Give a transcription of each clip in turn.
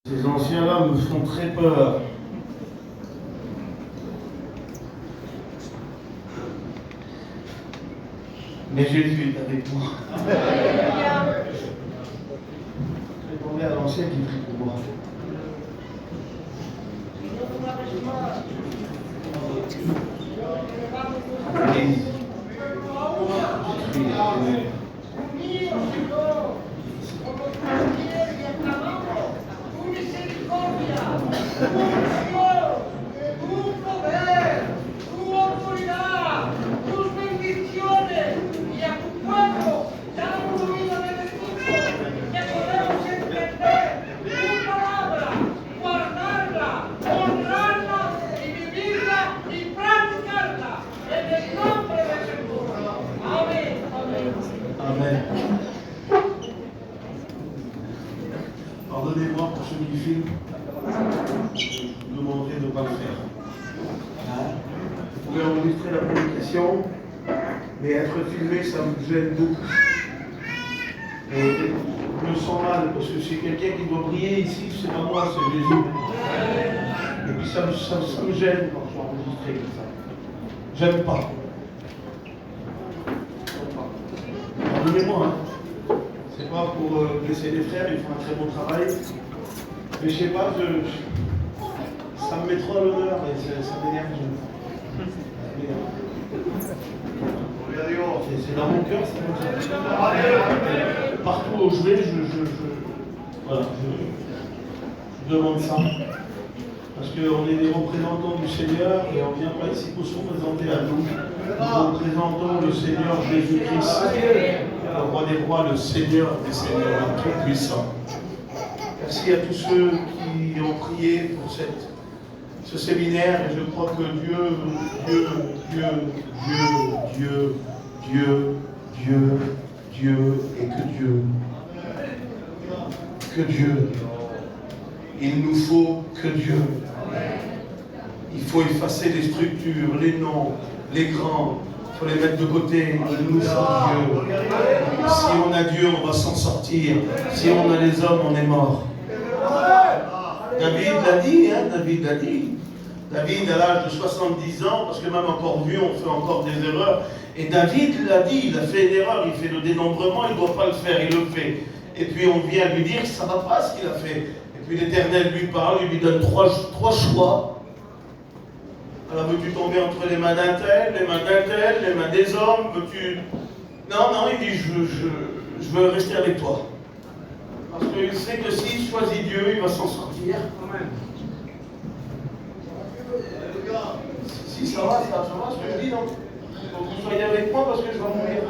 Ces anciens-là me font très peur. Mais Jésus est avec moi. Répondez à l'ancien qui prie pour moi. Église. Amen. Pardonnez-moi pour ceux qui filment. Je vous demanderai de ne pas le faire. Vous pouvez enregistrer la prédication, mais être filmé, ça me gêne beaucoup. Et je me sens mal, parce que c'est quelqu'un qui doit prier ici, c'est pas moi, c'est Jésus. Et puis ça me gêne quand je suis enregistré comme ça. J'aime pas. Pardonnez-moi, hein. C'est pas pour blesser les frères, ils font un très bon travail. Mais je sais pas, ça me met trop à l'honneur et ça m'énerve. C'est dans mon cœur, c'est comme ça. Partout où je vais, voilà, je demande ça. Parce qu'on est des représentants du Seigneur et on ne vient pas ici pour se représenter à nous. Nous représentons le Seigneur Jésus-Christ, le roi des rois, le Seigneur des seigneurs, le Tout-Puissant. Merci à tous ceux qui ont prié pour ce séminaire et je crois que Dieu et que Dieu. Il nous faut que Dieu. Il faut effacer les structures, les noms, les grands. Il faut les mettre de côté. Il nous faut Dieu. Si on a Dieu, on va s'en sortir. Si on a les hommes, on est mort. David l'a dit, hein, David l'a dit. David, à l'âge de 70 ans, parce que même encore vieux, on fait encore des erreurs. Et David l'a dit, il a fait une erreur, il fait le dénombrement, il ne doit pas le faire, il le fait. Et puis on vient lui dire, ça ne va pas ce qu'il a fait. Et puis l'Éternel lui parle, il lui donne trois choix. Alors veux-tu tomber entre les mains d'un tel, les mains des hommes, veux-tu... Non, il dit, je veux rester avec toi. Parce qu'il sait que s'il choisit Dieu, il va s'en sortir. Amen. Si ça va ce que je dis, non? Il faut que vous soyez avec moi parce que je vais mourir.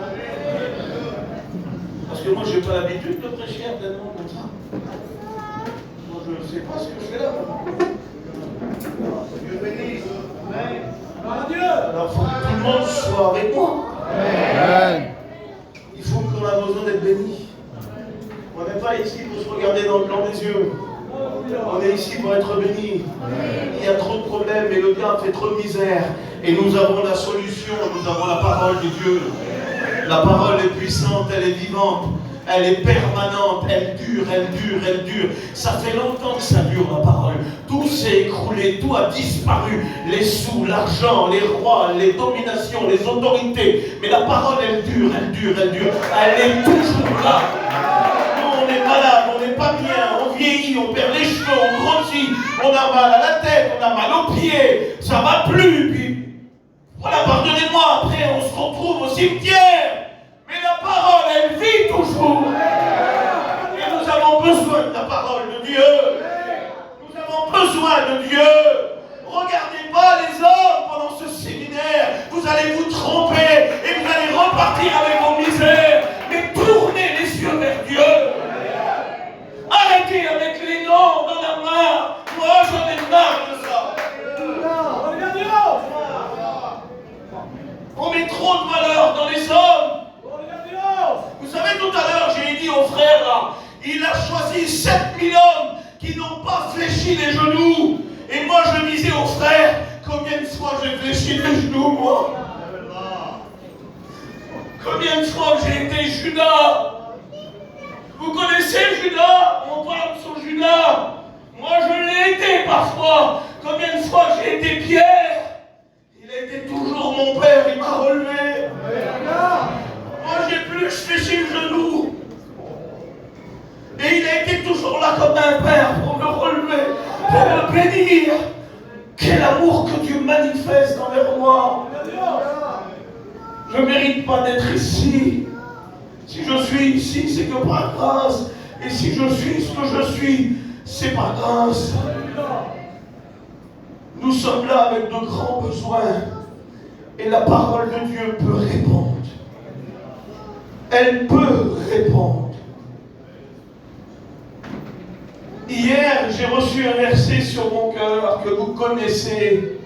Parce que moi, je n'ai pas l'habitude de prêcher pleinement comme ça. Moi, je ne sais pas ce que je fais là. Dieu bénisse. Alors, il faut que tout le monde soit avec moi. Amen. Il faut qu'on a besoin d'être béni. On n'est pas ici pour se regarder dans le blanc des yeux. On est ici pour être béni. Il y a trop de problèmes et le diable fait trop de misère. Et nous avons la solution, nous avons la parole de Dieu. La parole est puissante, elle est vivante, elle est permanente, elle dure. Ça fait longtemps que ça dure la parole. Tout s'est écroulé, tout a disparu. Les sous, l'argent, les rois, les dominations, les autorités. Mais la parole, elle dure. Elle est toujours là. Nous, on est malade, on n'est pas bien, on vieillit, on perd les cheveux, on grossit, on a mal à la tête, on a mal aux pieds, ça va plus. Puis, voilà, pardonnez-moi, après on se retrouve au cimetière. Mais la parole, elle vit toujours. Et nous avons besoin de la parole de Dieu. Nous avons besoin de Dieu. Regardez pas les hommes pendant ce séminaire. Vous allez vous tromper et vous allez repartir avec vos misères. Mais tournez les yeux vers Dieu. Arrêtez avec les noms dans la main. Moi, j'en ai marre de ça. On met trop de valeur dans les hommes. Vous savez, tout à l'heure, j'ai dit aux frères, là, il a choisi 7000 hommes qui n'ont pas fléchi les genoux. Et moi, je disais aux frères, combien de fois j'ai fléchi les genoux, moi? Combien de fois j'ai été Judas? Vous connaissez Judas? On parle sur Judas. parfois, combien de fois j'ai été Pierre, il a été toujours mon père, il m'a relevé. Moi j'ai plus fléchi le genou. Et il a été toujours là comme un père pour me relever, pour me bénir. Quel amour que Dieu manifeste envers moi. Je ne mérite pas d'être ici. Si je suis ici, c'est que par grâce. Et si je suis ce que je suis, c'est par grâce. Nous sommes là avec de grands besoins. Et la parole de Dieu peut répondre. Elle peut répondre. Hier, j'ai reçu un verset sur mon cœur que vous connaissez.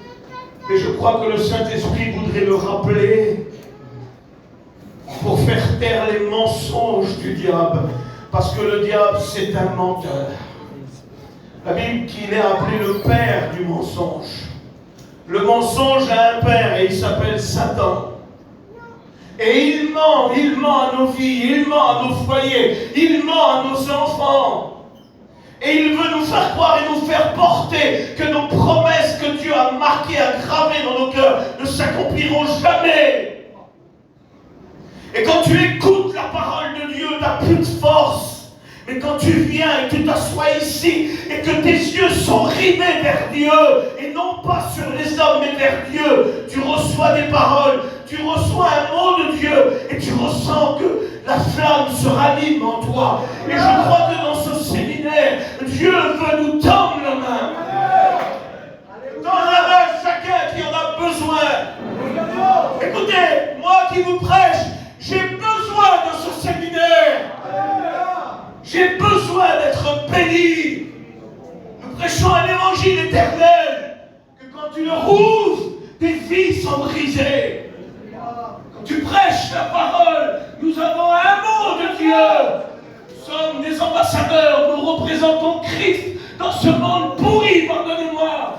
Et je crois que le Saint-Esprit voudrait le rappeler pour faire taire les mensonges du diable. Parce que le diable, c'est un menteur. La Bible qu'il est appelé le père du mensonge. Le mensonge a un père et il s'appelle Satan. Et il ment à nos vies, il ment à nos foyers, il ment à nos enfants. Et il veut nous faire croire et nous faire porter que nos promesses que Dieu a marquées, a gravées dans nos cœurs ne s'accompliront jamais. Et quand tu écoutes la parole de Dieu, tu n'as plus de force. Mais quand tu viens et que tu t'assois ici et que tes yeux sont rivés vers Dieu et non pas sur les hommes mais vers Dieu, tu reçois des paroles, tu reçois un mot de Dieu et tu ressens que la flamme se rallume en toi. Et je crois que dans ce séminaire, Dieu veut nous tendre la main. Tendre la main à chacun qui en a besoin. Écoutez, moi qui vous prêche, j'ai besoin de ce séminaire. J'ai besoin d'être béni. Nous prêchons un évangile éternel que quand tu le rouvres, tes vies sont brisées. Quand tu prêches la parole, nous avons un mot de Dieu. Nous sommes des ambassadeurs, nous représentons Christ dans ce monde pourri, pardonnez-moi.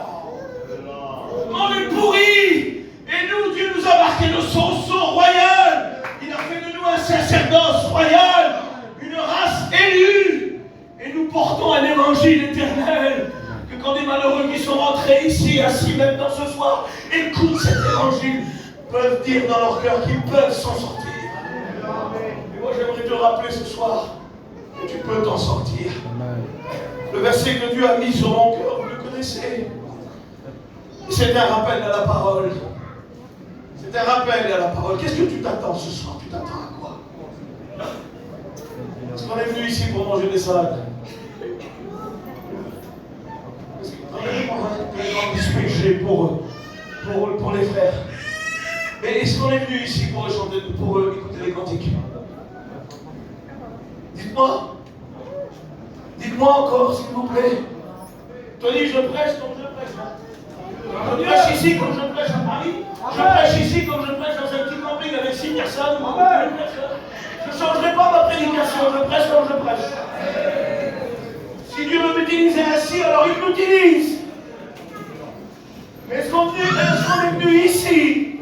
Le monde est pourri. Et nous, Dieu nous a marqué de son sceau royal. Il a fait de nous un sacerdoce royal, une race élue. Et nous portons un évangile éternel. Que quand des malheureux qui sont rentrés ici, assis maintenant ce soir, écoutent cet évangile, peuvent dire dans leur cœur qu'ils peuvent s'en sortir. Et moi j'aimerais te rappeler ce soir que tu peux t'en sortir. Le verset que Dieu a mis sur mon cœur, vous le connaissez. C'est un rappel à la parole. C'est un rappel à la parole. Qu'est-ce que tu t'attends ce soir? Tu t'attends à quoi? Est-ce qu'on est venu ici pour manger des salades? Est-ce qu'on est venu discuter pour les frères? Mais est-ce qu'on est venu ici pour chanter, pour écouter les cantiques? Dites-moi. Dites-moi encore, s'il vous plaît. Tony, je prêche comme je prêche. Je prêche ici comme je prêche à Paris. Je prêche ici comme je prêche dans un petit camping avec 6 personnes. Je ne changerai pas ma prédication, je prêche comme je prêche. Si Dieu veut m'utiliser ainsi, alors il m'utilise. Mais est-ce qu'on est venu ici?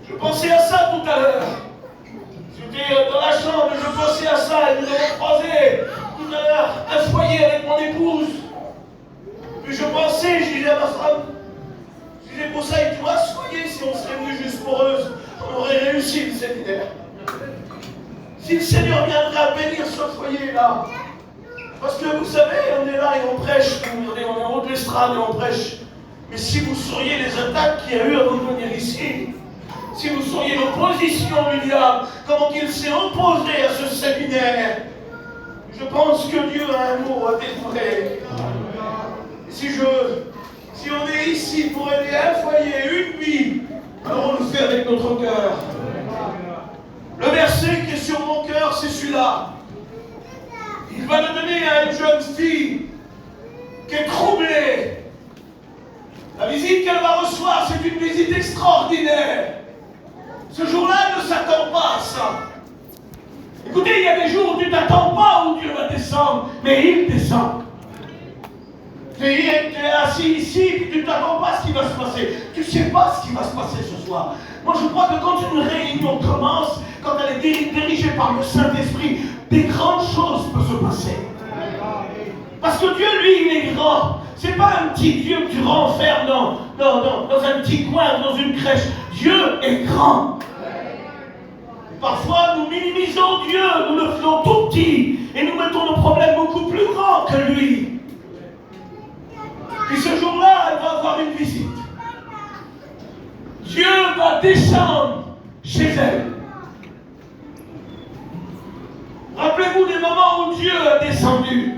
Je pensais à ça tout à l'heure. J'étais dans la chambre et je pensais à ça. Et nous avons croisé tout à l'heure un foyer avec mon épouse. Puis je pensais, je disais à ma femme, je disais pour ça, il doit se soigner si on serait venu juste pour eux. On aurait réussi le séminaire. Si le Seigneur viendrait à bénir ce foyer-là. Parce que vous savez, on est là et on prêche. On est en haut de l'estrade et on prêche. Mais si vous sauriez les attaques qu'il y a eu avant de venir ici, si vous sauriez l'opposition du diable, comment il s'est opposé à ce séminaire, je pense que Dieu a un mot à délivrer. Si on est ici pour aider un foyer, une vie, alors on le fait avec notre cœur. Le verset qui est sur mon cœur, c'est celui-là. Il va le donner à une jeune fille qui est troublée. La visite qu'elle va recevoir, c'est une visite extraordinaire. Ce jour-là, elle ne s'attend pas à ça. Écoutez, il y a des jours où tu ne t'attends pas où Dieu va descendre, mais il descend. Tu es assis ici et tu ne t'attends pas à ce qui va se passer. Tu ne sais pas ce qui va se passer ce soir. Moi, je crois que quand une réunion commence, quand elle est dirigée par le Saint-Esprit, des grandes choses peuvent se passer. Parce que Dieu, lui, il est grand. C'est pas un petit Dieu que tu renfermes dans un petit coin, dans une crèche. Dieu est grand. Parfois, nous minimisons Dieu, nous le faisons tout petit, et nous mettons nos problèmes beaucoup plus grands que lui. Puis ce jour-là, elle va avoir une visite. Dieu va descendre chez elle. Rappelez-vous des moments où Dieu a descendu.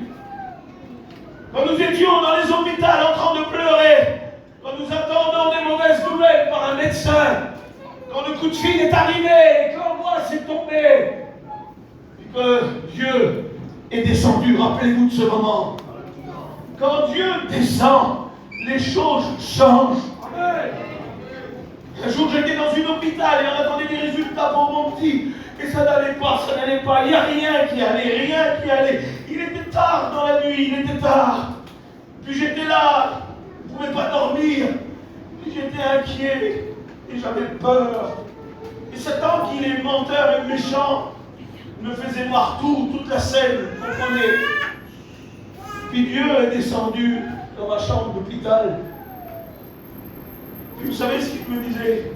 Quand nous étions dans les hôpitaux en train de pleurer, quand nous attendons des mauvaises nouvelles par un médecin, quand le coup de fil est arrivé, que l'angoisse est tombée, et que Dieu est descendu, rappelez-vous de ce moment. Quand Dieu descend, les choses changent. Un jour, j'étais dans un hôpital et on attendait des résultats pour mon petit. Et ça n'allait pas. Il n'y a rien qui allait. Il était tard dans la nuit, il était tard. Puis j'étais là, je ne pouvais pas dormir. Puis j'étais inquiet et j'avais peur. Et Satan, qui est menteur et méchant, me faisait voir toute la scène, vous comprenez. Puis Dieu est descendu dans ma chambre d'hôpital. Puis vous savez ce qu'il me disait?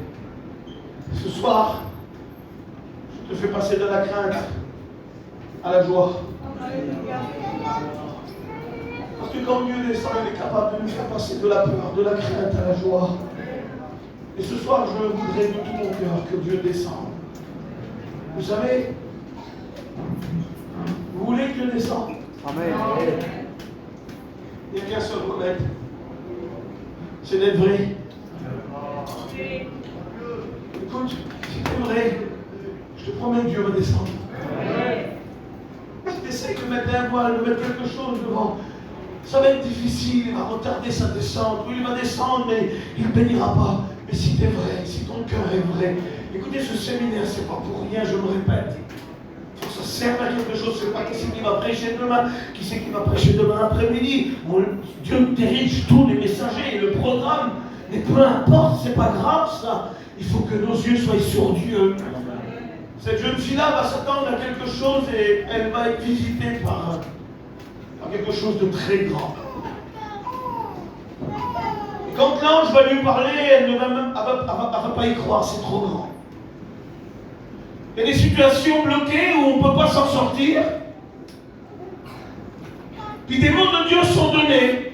Ce soir, je te fais passer de la crainte à la joie. Parce que quand Dieu descend, il est capable de nous faire passer de la peur, de la crainte à la joie. Et ce soir, je voudrais de tout mon cœur que Dieu descende. Vous savez, vous voulez que Dieu descende? Amen. Il n'y a qu'un seul remède. C'est d'être vrai. Écoute, si tu es vrai, je te promets que Dieu va descendre. Si tu essaies de mettre un voile, de mettre quelque chose devant, ça va être difficile, il va retarder sa descente. Oui, il va descendre, mais il ne bénira pas. Mais si tu es vrai, si ton cœur est vrai, écoutez, ce séminaire, c'est pas pour rien, je me répète. Il faut que ça serve à quelque chose. C'est pas qui c'est qui va prêcher demain, qui c'est qui va prêcher demain après-midi. Dieu dirige tous les messagers et le programme. Mais peu importe, c'est pas grave ça. Il faut que nos yeux soient sur Dieu. Cette jeune fille-là va s'attendre à quelque chose et elle va être visitée par quelque chose de très grand. Et quand l'ange va lui parler, elle ne va pas y croire, c'est trop grand. Il y a des situations bloquées où on ne peut pas s'en sortir. Puis des mots de Dieu sont donnés.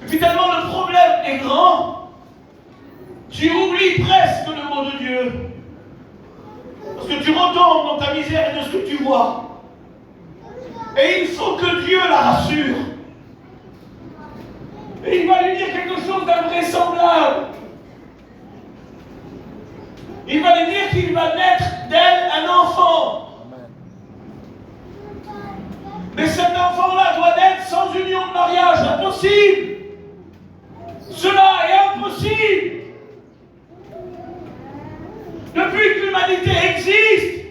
Et puis tellement le problème est grand, tu oublies presque le mot de Dieu. Parce que tu retombes dans ta misère et de ce que tu vois. Et il faut que Dieu la rassure. Et il va lui dire quelque chose d'invraisemblable. Il va lui dire qu'il va naître d'elle un enfant. Mais cet enfant-là doit naître sans union de mariage. Impossible. Cela est impossible. Depuis que l'humanité existe,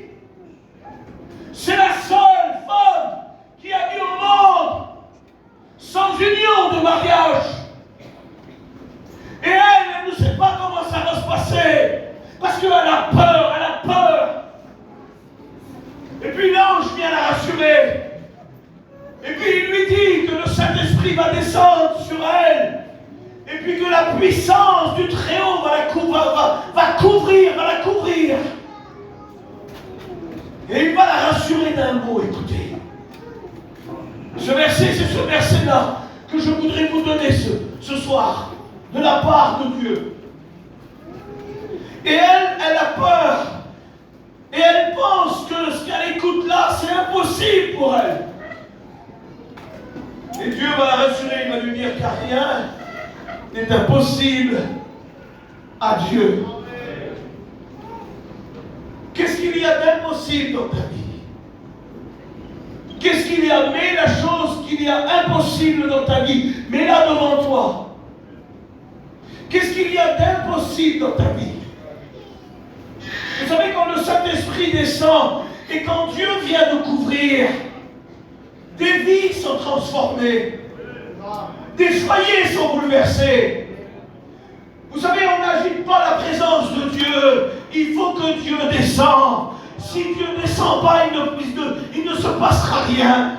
c'est la seule femme qui a mis au monde sans union de mariage. Et elle ne sait pas comment ça va se passer. Parce qu'elle a peur, Et puis l'ange vient la rassurer. Et puis il lui dit que le Saint-Esprit va descendre sur elle. Et puis que la puissance du Très-Haut va la couvrir. Et il va la rassurer d'un mot, écoutez. Ce verset, c'est ce verset-là que je voudrais vous donner ce soir, de la part de Dieu. Et elle a peur. Et elle pense que ce qu'elle écoute là, c'est impossible pour elle. Et Dieu va la rassurer, il va lui dire qu'il n'y a rien n'est impossible à Dieu. Qu'est-ce qu'il y a d'impossible dans ta vie? Qu'est-ce qu'il y a? Mets la chose qu'il y a impossible dans ta vie. Mets-la devant toi. Qu'est-ce qu'il y a d'impossible dans ta vie? Vous savez, quand le Saint-Esprit descend et quand Dieu vient nous couvrir, des vies sont transformées. Des foyers sont bouleversés. Vous savez, on n'agite pas la présence de Dieu. Il faut que Dieu descende. Si Dieu ne descend pas, il ne se passera rien.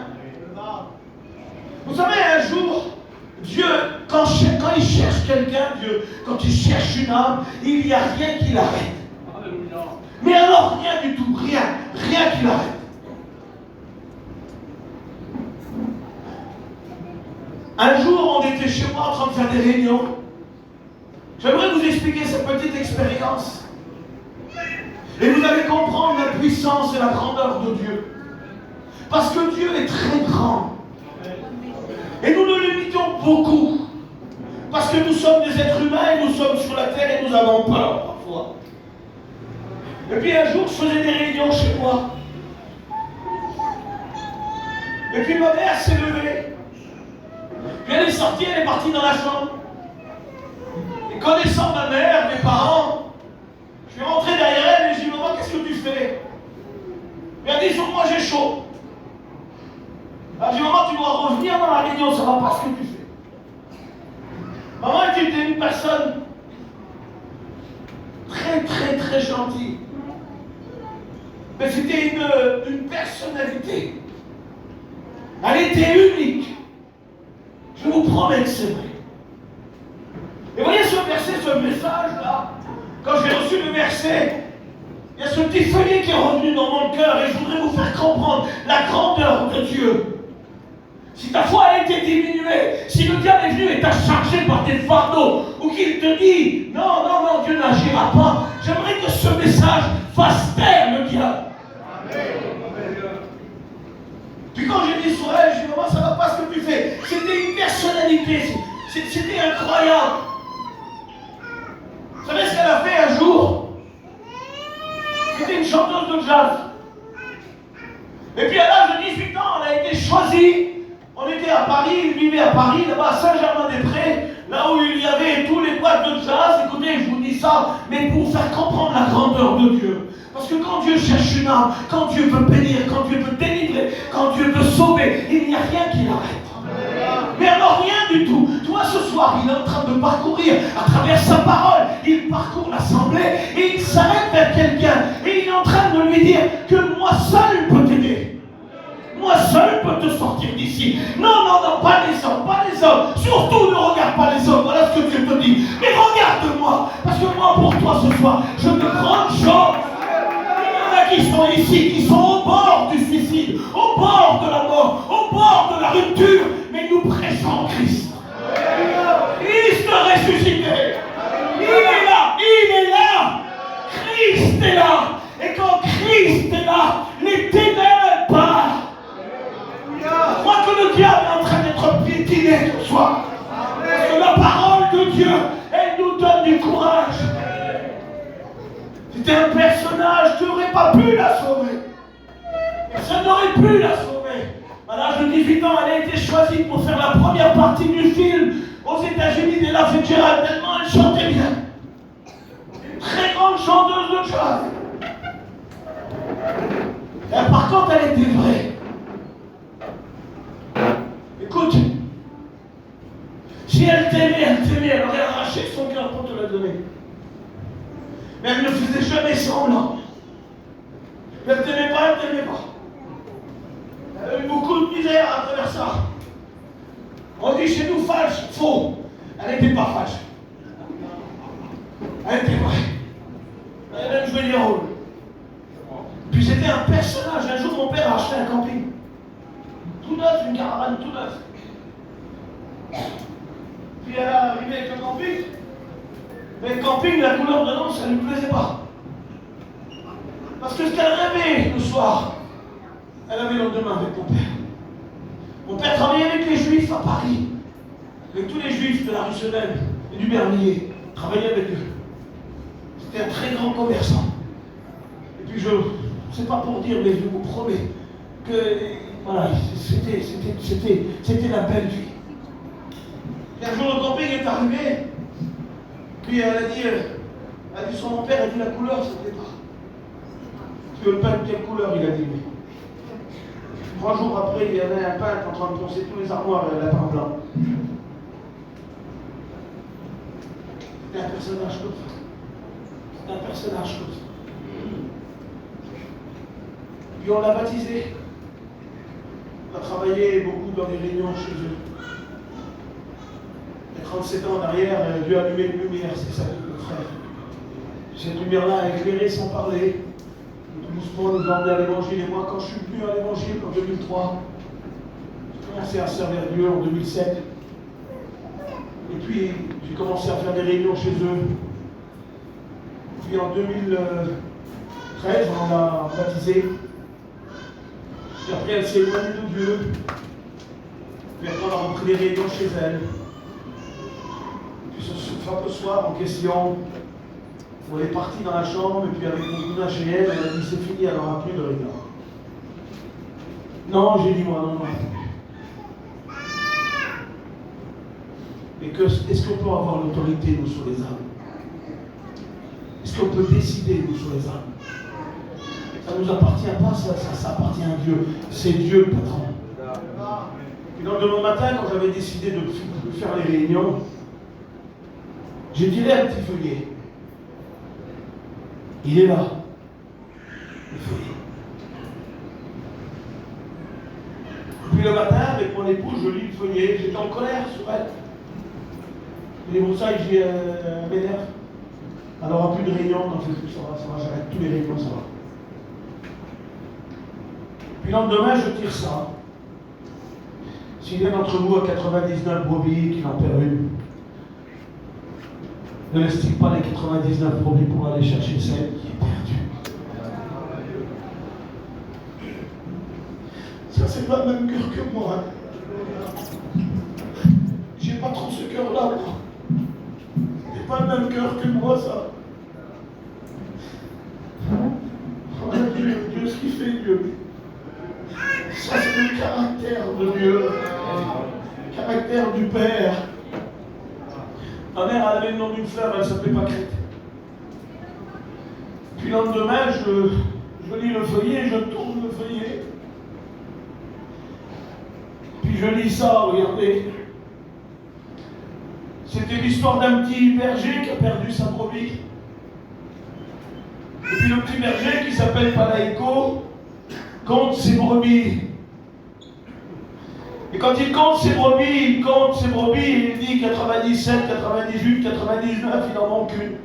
Vous savez, un un jour, Dieu, quand il cherche quelqu'un, Dieu, quand il cherche une âme, il n'y a rien qui l'arrête. Mais alors, rien du tout, rien qui l'arrête. Un jour, on était chez moi en train de faire des réunions. J'aimerais vous expliquer cette petite expérience. Et vous allez comprendre la puissance et la grandeur de Dieu. Parce que Dieu est très grand. Et nous le limitons beaucoup. Parce que nous sommes des êtres humains et nous sommes sur la terre et nous avons peur parfois. Et puis un jour, je faisais des réunions chez moi. Et puis ma mère s'est levée. Puis elle est sortie, elle est partie dans la chambre. Et connaissant ma mère, mes parents, je suis rentré derrière elle et je lui ai dit, maman, qu'est-ce que tu fais? Elle a dit, sur moi j'ai chaud. Elle a dit, maman, tu dois revenir dans la réunion, ça ne va pas ce que tu fais. Maman était une personne très gentille. Mais c'était une personnalité. Elle était unique. Je vous promets que c'est vrai. Et voyez ce verset, ce message-là, quand j'ai reçu le verset, il y a ce petit feuillet qui est revenu dans mon cœur et je voudrais vous faire comprendre la grandeur de Dieu. Si ta foi a été diminuée, si le diable est venu et t'a chargé par des fardeaux, ou qu'il te dit non, Dieu n'agira pas, j'aimerais que ce message fasse taire le diable. Puis quand j'ai dit sur elle, je dis maman, ça ne va pas ce que tu fais. C'était une personnalité, c'était incroyable. Vous savez ce qu'elle a fait un jour? C'était une chanteuse de jazz. Et puis à l'âge de 18 ans, elle a été choisie. On était à Paris, il vivait à Paris, là-bas à Saint-Germain-des-Prés, là où il y avait tous les boîtes de jazz. Écoutez, je vous dis ça, mais pour vous faire comprendre la grandeur de Dieu. Parce que quand Dieu cherche une âme, quand Dieu veut bénir, quand Dieu veut délivrer, quand Dieu veut sauver, il n'y a rien qui l'arrête. Mais alors rien du tout. Toi ce soir, il est en train de parcourir à travers sa parole. Il parcourt l'assemblée et il s'arrête vers quelqu'un. Et il est en train de lui dire que moi seul peux t'aider. Moi seul peux te sortir d'ici. Non, pas les hommes. Surtout ne regarde pas les hommes. Voilà ce que Dieu te dit. Mais regarde-moi. Parce que moi, pour toi ce soir, je veux grandes choses. Il y en a qui sont ici, qui sont au bord du suicide, au bord de la mort, au bord de la rupture. Mais nous prêchons Christ. Christ ressuscité. Il est là. Christ est là. Et quand Christ est là, les ténèbres partent. Je crois que le diable est en train d'être piétiné ce soir. Parce que la parole de Dieu, elle nous donne du courage. C'était un personnage, tu n'aurais pas pu la sauver. Personne n'aurait pu la sauver. À l'âge de 18 ans, elle a été choisie pour faire la première partie du film aux États-Unis d'Ella Fitzgerald, tellement elle chantait bien. Une très grande chanteuse de jazz. Et par contre, elle était vraie. Écoute, si elle t'aimait, elle aurait arraché son cœur pour te la donner. Mais elle ne faisait jamais semblant. Elle ne t'aimait pas, elle ne t'aimait pas. Elle a eu beaucoup de misère à travers ça. On dit chez nous falche, faux. Elle n'était pas falche. Elle était vraie. Elle a même joué des rôles. Puis c'était un personnage. Un jour, mon père a acheté un camping. Tout neuf, une caravane tout neuf. Puis elle est arrivée avec le camping. Mais le camping, la couleur dedans, ça ne lui plaisait pas. Parce que ce qu'elle rêvait le soir, elle avait le lendemain avec mon père. Mon père travaillait avec les Juifs à Paris. Avec tous les Juifs de la rue Senel et du Bernier. Il travaillait avec eux. C'était un très grand commerçant. Et puis c'est pas pour dire, mais je vous promets que voilà, c'était la belle vie. Et un jour, le camping est arrivé. Puis elle a dit sur mon père, elle a dit la couleur, ça ne plaît pas. Tu veux le peindre quelle couleur? Il a dit oui. 3 jours après, il y avait un peintre en train de poncer tous les armoires et lapin blanc. C'était un personnage comme ça. C'était un personnage comme ça. Puis on l'a baptisé. On a travaillé beaucoup dans les réunions chez eux. 37 ans en arrière, Dieu a allumé une lumière, c'est ça, mon frère. Cette lumière-là a éclairé sans parler. Doucement nous a emmené à l'évangile. Et moi, quand je suis venu à l'évangile en 2003, j'ai commencé à servir Dieu en 2007. Et puis, j'ai commencé à faire des réunions chez eux. Puis en 2013, on l'a baptisée. Et après, elle s'est éloignée de Dieu. Puis après, on a repris les réunions chez elle. Puis ce fameux soir en question, on est parti dans la chambre, et puis avec mon cousin chez elle, elle a dit c'est fini, elle n'aura plus de réunion. Non, j'ai dit moi, non. Et est-ce qu'on peut avoir l'autorité, nous, sur les âmes? Est-ce qu'on peut décider, nous, sur les âmes? Ça ne nous appartient pas, ça appartient à Dieu. C'est Dieu le patron. Et donc, demain matin, quand j'avais décidé de faire les réunions, j'ai tiré un petit feuillet. Il est là, le feuillet. Puis le matin, avec mon épouse, je lis le feuillet. J'étais en colère sur elle. Et pour ça, j'ai m'énerve. Elle n'aura plus de réunion, quand ça va, j'arrête tous les réunions, ça va. Puis le lendemain, je tire ça. S'il y en a d'entre vous à 99 brebis qui en perd une, ne laisse-t-il pas les 99 brebis pour aller chercher celle qui est perdue? Ça, c'est pas le même cœur que moi. J'ai pas trop ce cœur-là, moi. C'est pas le même cœur que moi, ça. Oh, Dieu, ce qu'il fait, Dieu. Ça, c'est le caractère de Dieu. Le caractère du Père. Ma mère avait le nom d'une fleur, elle ne s'appelait pas Crète. Puis le lendemain, je lis le feuillet, je tourne le feuillet. Puis je lis ça, regardez. C'était l'histoire d'un petit berger qui a perdu sa brebis. Et puis le petit berger qui s'appelle Palaïko compte ses brebis. Et quand il compte ses brebis, il dit 97, 98, 99, il en manque une.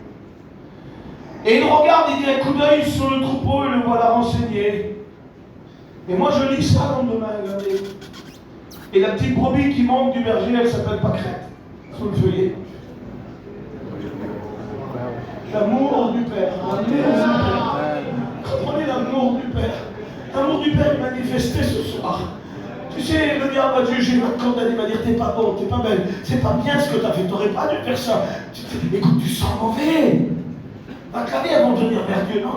Et il regarde, il dit un coup d'œil sur le troupeau et le voilà renseigné. Et moi je lis ça le lendemain, regardez. Et la petite brebis qui manque du berger, elle s'appelle Pâquerette, sur le feuillet. L'amour du Père. Comprenez l'amour du Père. L'amour du Père est manifesté ce soir. Tu sais, le diable m'a dit, j'ai ma condamné, il va dire, t'es pas bon, t'es pas belle, c'est pas bien ce que t'as fait, t'aurais pas dû faire ça. Écoute, tu sens mauvais. Va clamer avant de venir vers Dieu. Non,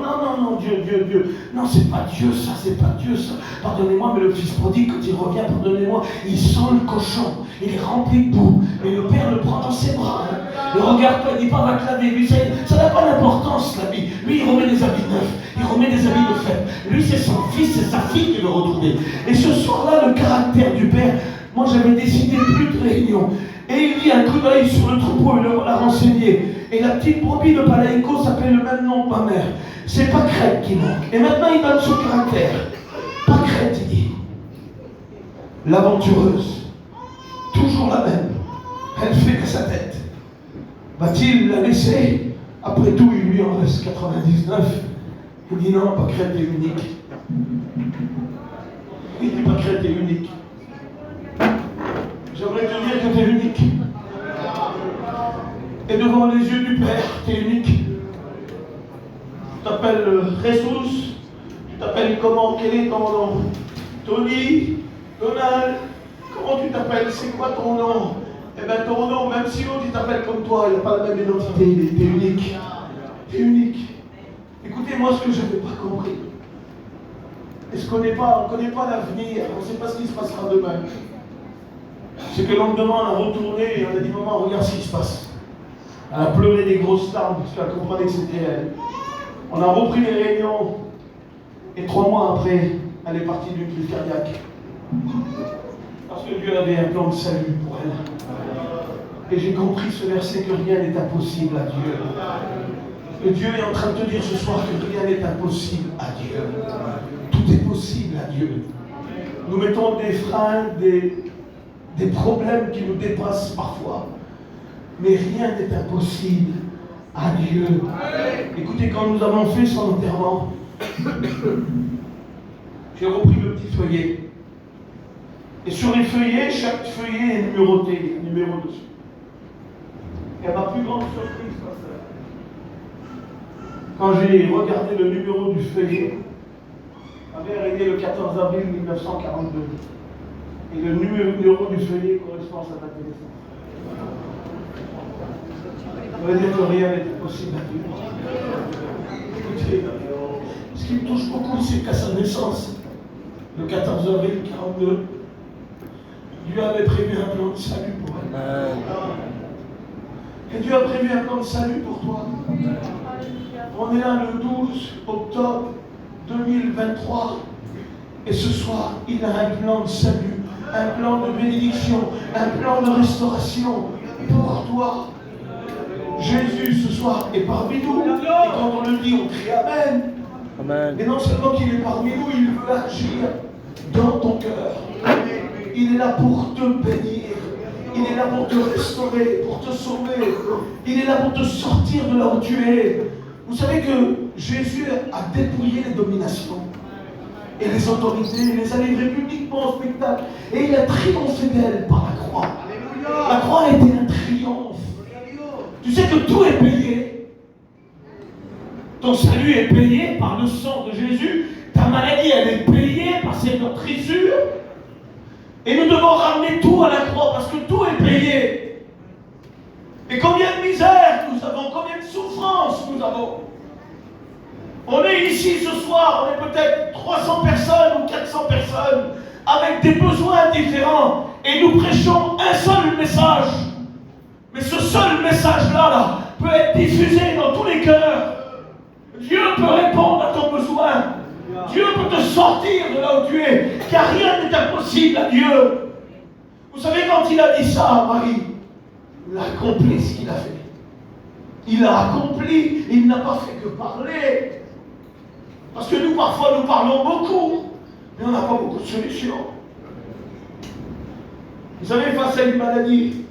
Dieu. Non, c'est pas Dieu ça, c'est pas Dieu ça. Pardonnez-moi, mais le fils prodigue, quand il revient, pardonnez-moi, il sent le cochon, il est rempli de boue. Et le Père le prend dans ses bras. Ne regarde pas, il dit pas va clamer. Lui, ça n'a pas d'importance, l'habit. Lui, il remet des habits neufs, il remet des habits de fête. Lui, c'est son fils, c'est sa fille qui veut retrouver. Et ce soir-là, le caractère du Père, moi j'avais décidé plus de réunion. Et il dit un coup d'œil sur le troupeau, il l'a renseigné. Et la petite brebis de Palaïko s'appelait le même nom que ma mère. C'est Pâquerette qui manque. Et maintenant il donne son caractère. Pâquerette, il dit. L'aventureuse. Toujours la même. Elle fait que sa tête. Va-t-il la laisser? Après tout, il lui en reste 99. Il dit non, Pâquerette est unique. Il dit Pâquerette est unique. J'aimerais te dire que tu es unique. Et devant les yeux du Père, tu es unique. Tu t'appelles Jesus. Tu t'appelles comment? Quel est ton nom? Tony? Donald? Comment tu t'appelles? C'est quoi ton nom? Eh bien ton nom, même si l'autre il t'appelle comme toi, il n'a pas la même identité, tu es unique. Tu es unique. Écoutez-moi ce que je n'avais pas compris. Est-ce qu'on ne connaît pas l'avenir, on ne sait pas ce qui se passera demain. C'est que le lendemain, on a retourné et on a dit maman, regarde ce qui se passe. Elle a pleuré des grosses larmes parce qu'elle comprenait que c'était elle. On a repris les réunions et 3 mois après, elle est partie d'une crise cardiaque. Parce que Dieu avait un plan de salut pour elle. Et j'ai compris ce verset que rien n'est impossible à Dieu. Et Dieu est en train de te dire ce soir que rien n'est impossible à Dieu. Tout est possible à Dieu. Nous mettons des freins, des problèmes qui nous dépassent parfois. Mais rien n'est impossible à Dieu. Écoutez, quand nous avons fait son enterrement, j'ai repris le petit feuillet. Et sur les feuillets, chaque feuillet est numéroté, il y a un numéro dessus. Et à ma plus grande surprise, quand j'ai regardé le numéro du feuillet, ma mère est née le 14 avril 1942. Et le numéro du feuillet correspond à sa date de naissance. Ça veut dire que rien n'était possible à Dieu. Écoutez, ce qui me touche beaucoup, c'est qu'à sa naissance, le 14 avril 1942, Dieu avait prévu un plan de salut pour elle. Et Dieu a prévu un plan de salut pour toi. On est là le 12 octobre 2023. Et ce soir, il a un plan de salut, un plan de bénédiction, un plan de restauration pour toi. Jésus, ce soir, est parmi nous. Et quand on le dit, on crie Amen. Amen. Et non seulement qu'il est parmi nous, il veut agir dans ton cœur. Il est là pour te bénir. Il est là pour te restaurer, pour te sauver. Il est là pour te sortir de là où tu es. Vous savez que Jésus a dépouillé les dominations et les autorités, il les a livrées publiquement au spectacle. Et il a triomphé d'elles par la croix. La croix a été un triomphe. Tu sais que tout est payé. Ton salut est payé par le sang de Jésus. Ta maladie, elle est payée par ses meurtrissures. Et nous devons ramener tout à la croix parce que tout est payé. Et combien de misère nous avons, combien de souffrances nous avons. On est ici ce soir, on est peut-être 300 personnes ou 400 personnes avec des besoins différents et nous prêchons un seul message. Mais ce seul message-là peut être diffusé dans tous les cœurs. Dieu peut répondre à ton besoin. Dieu peut te sortir de là où tu es, car rien n'est impossible à Dieu. Vous savez, quand il a dit ça à Marie, il a accompli ce qu'il a fait. Il a accompli, il n'a pas fait que parler. Parce que nous, parfois, nous parlons beaucoup, mais on n'a pas beaucoup de solutions. Vous savez, face à une maladie,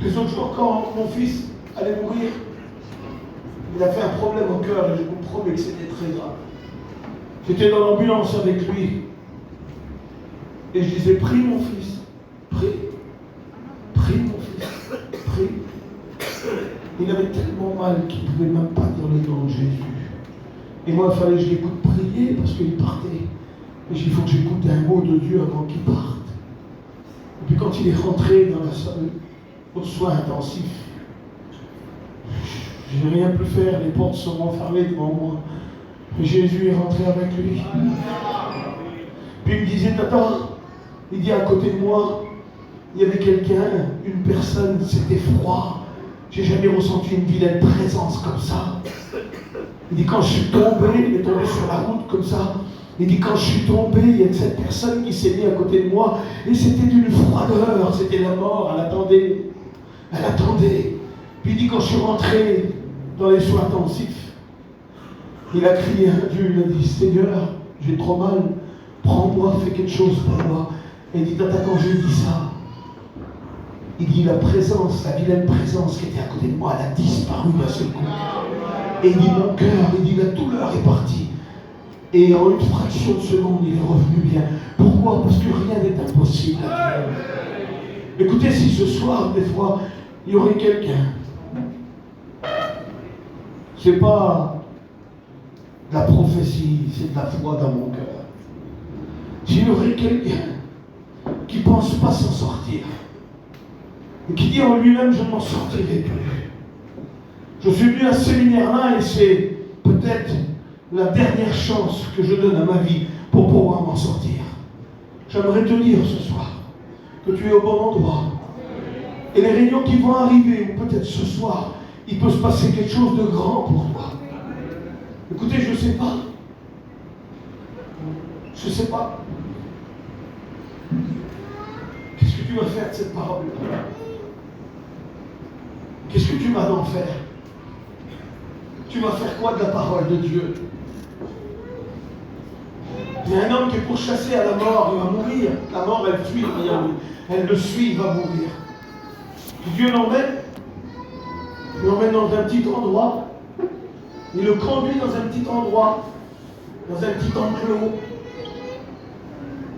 les autres jours, quand mon fils allait mourir, il a fait un problème au cœur et je vous promets que c'était très grave. J'étais dans l'ambulance avec lui et je disais, prie mon fils, prie mon fils, prie. Il avait tellement mal qu'il ne pouvait même pas dire le nom de Jésus. Et moi, il fallait que je l'écoute prier parce qu'il partait. Et j'ai dit, il faut que j'écoute un mot de Dieu avant qu'il parte. Et puis quand il est rentré dans la salle aux soins intensifs, je n'ai rien pu faire, les portes sont enfermées devant moi. Et Jésus est rentré avec lui. Puis il me disait, Tata, il dit à côté de moi, il y avait quelqu'un, une personne, c'était froid. J'ai jamais ressenti une vilaine présence comme ça. Il dit, quand je suis tombé, il est tombé sur la route comme ça. Il dit, quand je suis tombé, il y a cette personne qui s'est mise à côté de moi. Et c'était d'une froideur, c'était la mort, elle attendait. Elle attendait. Puis il dit, quand je suis rentré dans les soins intensifs, il a crié à Dieu, il a dit, Seigneur, j'ai trop mal, prends-moi, fais quelque chose pour moi. Et il dit, Tata, quand j'ai dit ça, il dit, la présence, la vilaine présence qui était à côté de moi, elle a disparu d'un seul coup. Et il dit, mon cœur, il dit, la douleur est partie. Et en une fraction de seconde, il est revenu bien. Pourquoi? Parce que rien n'est impossible à Dieu. Écoutez, si ce soir, des fois, il y aurait quelqu'un, c'est pas de la prophétie, c'est de la foi dans mon cœur. S'il y aurait quelqu'un qui ne pense pas s'en sortir, et qui dit en lui-même, je ne m'en sortirai plus. Je suis venu à ce séminaire-là et c'est peut-être la dernière chance que je donne à ma vie pour pouvoir m'en sortir. J'aimerais te dire ce soir que tu es au bon endroit. Et les réunions qui vont arriver, ou peut-être ce soir, il peut se passer quelque chose de grand pour toi. Écoutez, je ne sais pas. Je ne sais pas. Qu'est-ce que tu vas faire de cette parole? Qu'est-ce que tu vas en faire? Tu vas faire quoi de la parole de Dieu? Il y a un homme qui est pourchassé à la mort, il va mourir. La mort, elle fuit, elle le suit, il va mourir. Dieu l'emmène dans un petit endroit. Il le conduit dans un petit endroit, dans un petit enclos.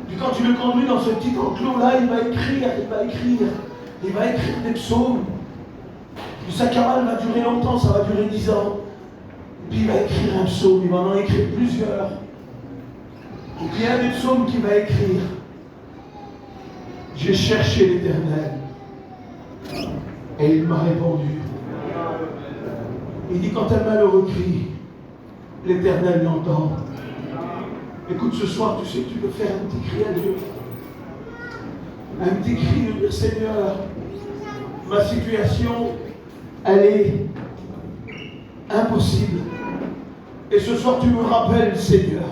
Puis quand tu le conduis dans ce petit enclos-là, il va écrire des psaumes. Puis sa chorale va durer longtemps, ça va durer 10 ans. Puis il va écrire un psaume, il va en écrire plusieurs. Et puis il y a un des psaumes qu'il va écrire. J'ai cherché l'Éternel et il m'a répondu. Il dit quand un malheureux crie, l'Éternel l'entend. Écoute, ce soir, tu sais que tu peux faire un petit cri à Dieu. Un petit cri de dire Seigneur, ma situation, elle est impossible. Et ce soir, tu me rappelles, Seigneur,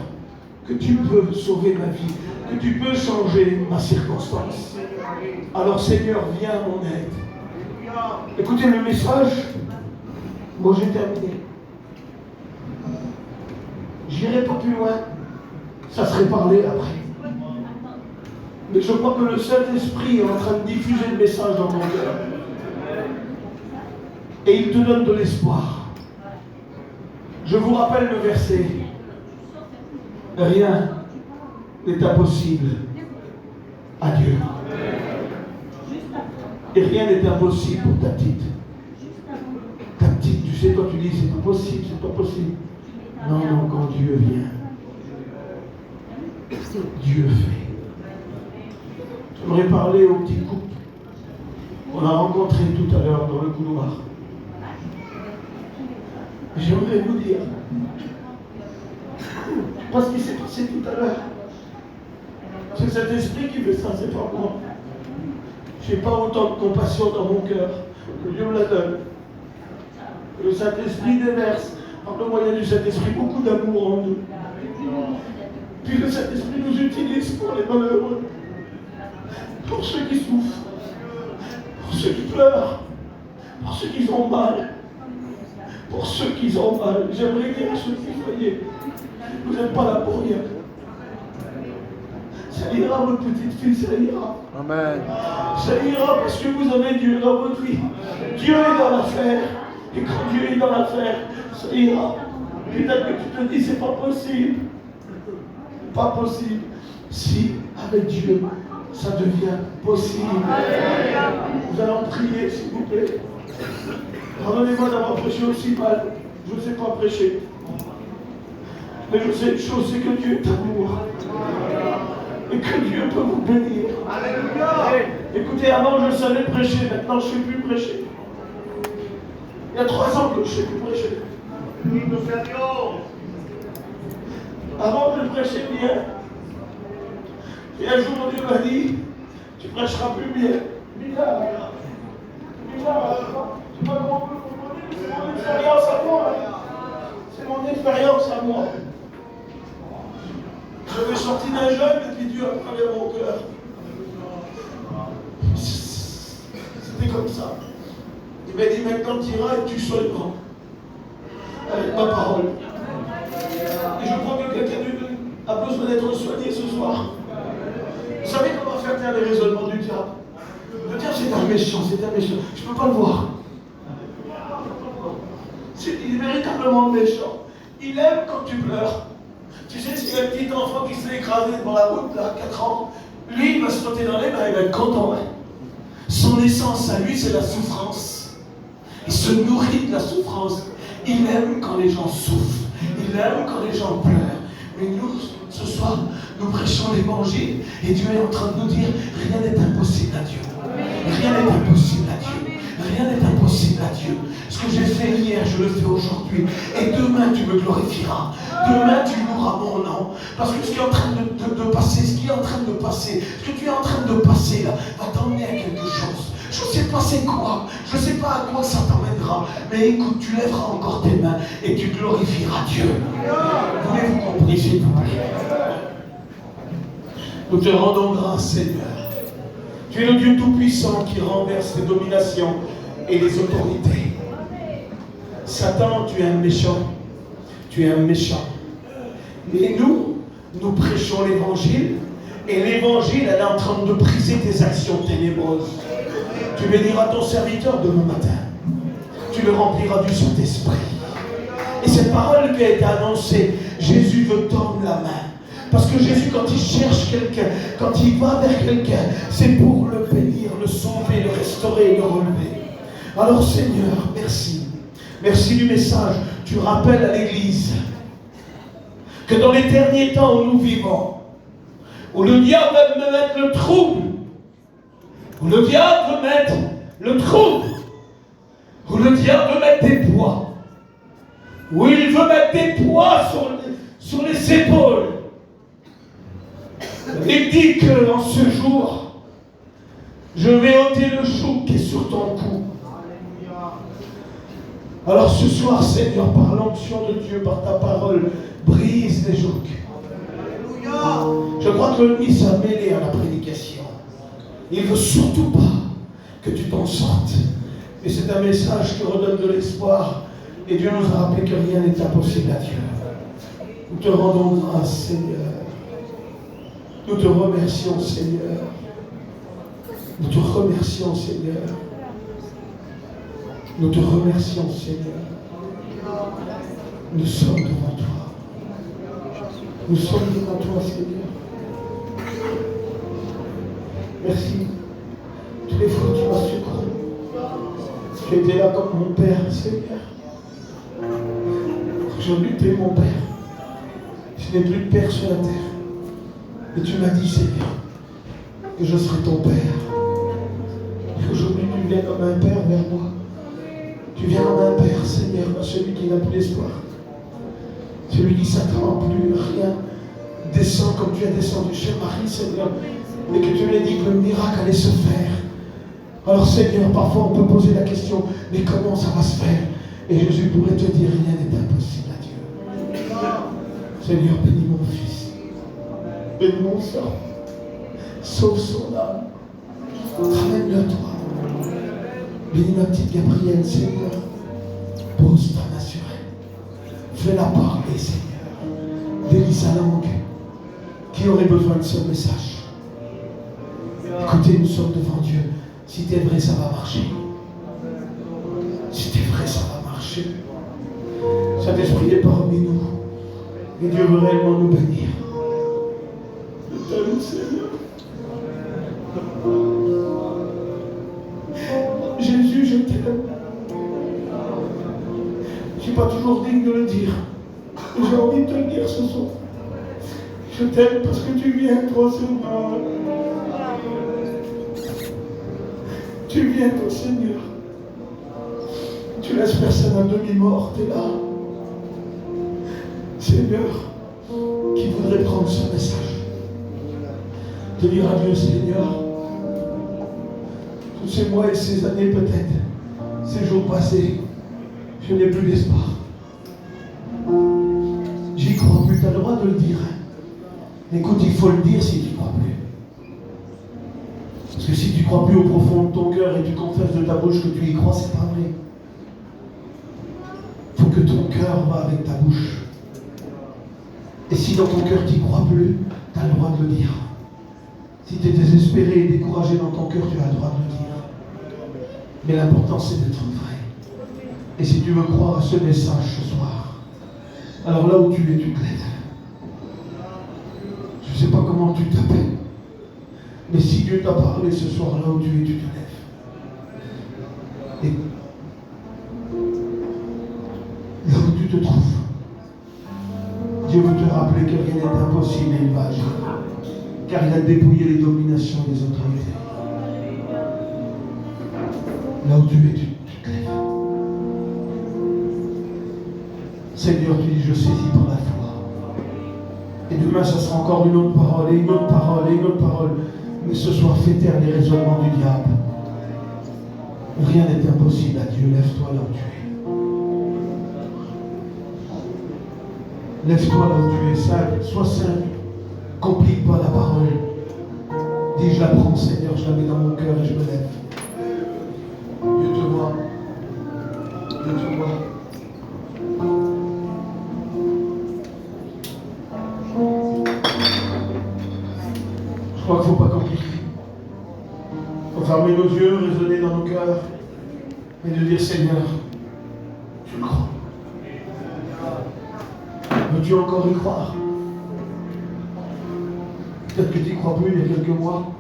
que tu peux sauver ma vie, que tu peux changer ma circonstance. Alors, Seigneur, viens à mon aide. Écoutez le message. Moi, j'ai terminé. J'irai pas plus loin. Ça serait parlé après. Mais je crois que le Saint-Esprit est en train de diffuser le message dans mon cœur. Et il te donne de l'espoir. Je vous rappelle le verset. Rien n'est impossible à Dieu. Et rien n'est impossible pour ta petite. Ta petite, tu sais, quand tu dis c'est pas possible, c'est pas possible. Non, non, quand Dieu vient, Dieu fait. J'aimerais parler au petit couple qu'on a rencontré tout à l'heure dans le couloir. J'aimerais vous dire, pas ce qui s'est passé tout à l'heure. C'est cet esprit qui fait ça, c'est pas moi. Je n'ai pas autant de compassion dans mon cœur que Dieu me la donne. Que le Saint-Esprit déverse, par le moyen du Saint-Esprit, beaucoup d'amour en nous. Puis le Saint-Esprit nous utilise pour les malheureux, pour ceux qui souffrent, pour ceux qui pleurent, pour ceux qui ont mal, pour ceux qui ont mal. J'aimerais dire à ceux qui voyez, vous n'êtes pas là pour rien. Ça ira, votre petite fille, ça ira. Amen. Ça ira parce que vous avez Dieu dans votre vie. Dieu est dans l'affaire. Et quand Dieu est dans l'affaire, ça ira. Peut-être que tu te dis, c'est pas possible. Pas possible. Si, avec Dieu, ça devient possible. Nous allons prier, s'il vous plaît. Pardonnez-moi d'avoir prêché aussi mal. Je ne sais pas prêcher. Mais je sais une chose, c'est que Dieu est amour. Et que Dieu peut vous bénir. Alléluia. Écoutez, avant je savais prêcher, maintenant je ne sais plus prêcher. Il y a 3 ans que je ne sais plus prêcher. Avant je prêchais bien. Et un jour Dieu m'a dit, tu prêcheras plus bien. Bizarre. Bizarre. Tu vas comment c'est mon expérience à moi. C'est mon expérience à moi. J'avais sorti d'un jeûne et puis Dieu a travers mon cœur. C'était comme ça. Il m'a dit maintenant tu iras et tu seulement. Avec ma parole. Et je crois que quelqu'un a besoin d'être soigné ce soir. Vous savez comment faire taire les raisonnements du diable? Le diable c'est un méchant, c'est un méchant. Je ne peux pas le voir. Il est véritablement méchant. Il aime quand tu pleures. Tu sais, c'est un petit enfant qui se fait écraser devant la route, là, 4 ans. Lui, il va se sauter dans les mains, il va être content. Hein. Son essence à lui, c'est la souffrance. Il se nourrit de la souffrance. Il aime quand les gens souffrent. Il aime quand les gens pleurent. Mais nous, ce soir, nous prêchons l'évangile et Dieu est en train de nous dire rien n'est impossible à Dieu. Rien n'est impossible à Dieu. Rien n'est impossible à Dieu. Ce que j'ai fait hier, je le fais aujourd'hui. Et demain, tu me glorifieras. Demain, tu loueras mon nom. Parce que ce qui est en train de passer, ce qui est en train de passer, ce que tu es en train de passer là, va t'emmener à quelque chose. Je ne sais pas c'est quoi. Je ne sais pas à quoi ça t'emmènera. Mais écoute, tu lèveras encore tes mains et tu glorifieras Dieu. Voulez-vous compris, s'il vous plaît? Nous te rendons grâce, Seigneur. Tu es le Dieu Tout-Puissant qui renverse les dominations et les autorités. Satan, tu es un méchant. Tu es un méchant. Mais nous prêchons l'évangile. Et l'évangile, elle est en train de briser tes actions ténébreuses. Tu béniras ton serviteur demain matin. Tu le rempliras du Saint-Esprit. Et cette parole qui a été annoncée, Jésus veut tendre la main. Parce que Jésus, quand il cherche quelqu'un, quand il va vers quelqu'un, c'est pour le bénir, le sauver, le restaurer, le relever. Alors Seigneur, merci. Merci du message. Tu rappelles à l'Église que dans les derniers temps où nous vivons, où le diable veut mettre le trouble, où le diable veut mettre le trouble, où le diable veut mettre des poids, où il veut mettre des poids sur les épaules. Il dit qu'en ce jour, je vais ôter le joug qui est sur ton cou. Alors ce soir, Seigneur, par l'onction de Dieu, par ta parole, brise les jougs. Je crois que l'ennemi s'est mêlé à la prédication. Il ne veut surtout pas que tu t'en sortes. Et c'est un message qui redonne de l'espoir. Et Dieu nous a rappelé que rien n'est impossible à Dieu. Nous te rendons grâce, Seigneur. Nous te remercions, Seigneur. Nous te remercions, Seigneur. Nous te remercions, Seigneur. Nous sommes devant toi. Nous sommes devant toi, Seigneur. Merci. Tous les fois que tu m'as secouru. Tu étais là comme mon Père, Seigneur. Aujourd'hui, tu es mon Père. Je n'ai plus de Père sur la terre. Et tu m'as dit, Seigneur, que je serai ton Père. Et aujourd'hui, tu viens comme un Père vers moi. Tu viens comme un Père, Seigneur, à celui qui n'a plus d'espoir. Celui qui s'attend plus, rien descend comme tu as descendu chez Marie, Seigneur. Mais que tu lui as dit que le miracle allait se faire. Alors, Seigneur, parfois on peut poser la question, mais comment ça va se faire? Et Jésus pourrait te dire, rien n'est impossible à Dieu. Seigneur, bénis mon fils. Bénis mon sang. Sauve son âme. Ramène-le toi. Bénis ma petite Gabrielle, Seigneur. Pose ta main sur elle. Fais-la parler, Seigneur. Délie sa langue. Qui aurait besoin de ce message? Écoutez, nous sommes devant Dieu. Si tu es vrai, ça va marcher. Si tu es vrai, ça va marcher. Saint-Esprit est parmi nous. Et Dieu veut réellement nous bénir. Je t'aime, Seigneur. Jésus, je t'aime. Je ne suis pas toujours digne de le dire. J'ai envie de te le dire ce soir. Je t'aime parce que tu viens, toi, Seigneur. Tu viens, toi, Seigneur. Tu laisses personne à demi-mort, tu es là. Seigneur, qui voudrait prendre ce message, te dire adieu, Seigneur. Tous ces mois et ces années, peut-être, ces jours passés, je n'ai plus d'espoir. J'y crois plus, tu as le droit de le dire. Écoute, il faut le dire si tu ne crois plus. Parce que si tu ne crois plus au profond de ton cœur et tu confesses de ta bouche que tu y crois, c'est pas vrai. Il faut que ton cœur va avec ta bouche. Et si dans ton cœur tu n'y crois plus, tu as le droit de le dire. Si tu es désespéré et découragé dans ton cœur, tu as le droit de le dire. Mais l'important c'est d'être vrai. Et si tu veux croire à ce message ce soir, alors là où tu es, tu te lèves. Je ne sais pas comment tu t'appelles. Mais si Dieu t'a parlé ce soir, là où tu es, tu te lèves. Et là où tu te trouves, Dieu veut te rappeler que rien n'est impossible et il va agir. Car il a dépouillé les dominations des autorités. Là où tu es, tu te lèves. Seigneur, tu dis, je saisis par la foi. Et demain, ça sera encore une autre parole, et une autre parole, et une autre parole. Mais ce soir, fais taire les raisonnements du diable. Rien n'est impossible à Dieu. Lève-toi là où tu es. Lève-toi là où tu es, simple. Sois simple. Complique pas la parole. Dis, je la prends, Seigneur, je la mets dans mon cœur et je me lève. Dieu te voit. Dieu te voit. Je crois qu'il ne faut pas compliquer. Il faut faire fermer nos yeux, raisonner dans nos cœurs et de dire Seigneur, je le crois. Veux-tu encore y croire? Peut-être que tu n'y crois plus il y a quelques mois.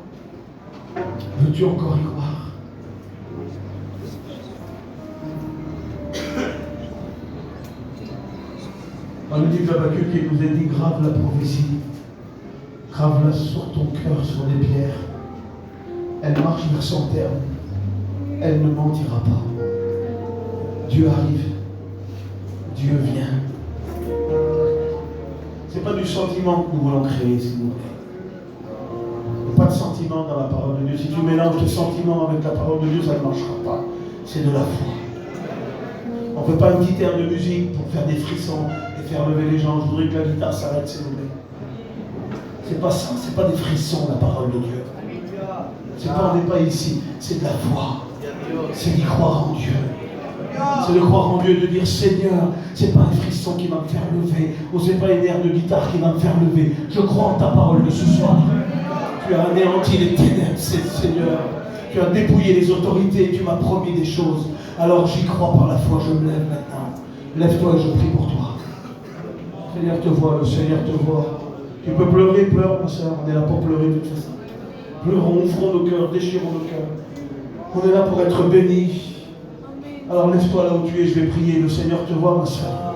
Veux-tu encore y croire? Dans le livre d'Habakkuk, il nous est dit grave la prophétie, grave-la sur ton cœur, sur des pierres. Elle marche vers son terme. Elle ne mentira pas. Dieu arrive. Dieu vient. Ce n'est pas du sentiment que nous voulons créer, s'il vous plaît. Il n'y a pas de sentiment dans la parole de Dieu. Si tu mélanges le sentiment avec la parole de Dieu, ça ne marchera pas. C'est de la foi. On ne veut pas une petite air de musique pour faire des frissons et faire lever les gens. Je voudrais que la guitare s'arrête, s'il vous plaît. C'est pas ça, c'est pas des frissons, la parole de Dieu. C'est pas, on n'est pas ici, c'est de la foi. C'est d'y croire en Dieu. C'est de croire en Dieu, de dire Seigneur, c'est pas un frisson qui va me faire lever, ou c'est pas une air de guitare qui va me faire lever. Je crois en ta parole de ce soir. Tu as anéanti les ténèbres, Seigneur. Tu as dépouillé les autorités, tu m'as promis des choses. Alors j'y crois par la foi, je me lève maintenant. Lève-toi et je prie pour toi. Le Seigneur te voit, le Seigneur te voit. Tu peux pleurer, pleure, ma soeur. On est là pour pleurer de toute façon. Pleurons, ouvrons nos cœurs, déchirons nos cœurs. On est là pour être bénis. Alors lève-toi là où tu es, je vais prier. Le Seigneur te voit, ma soeur.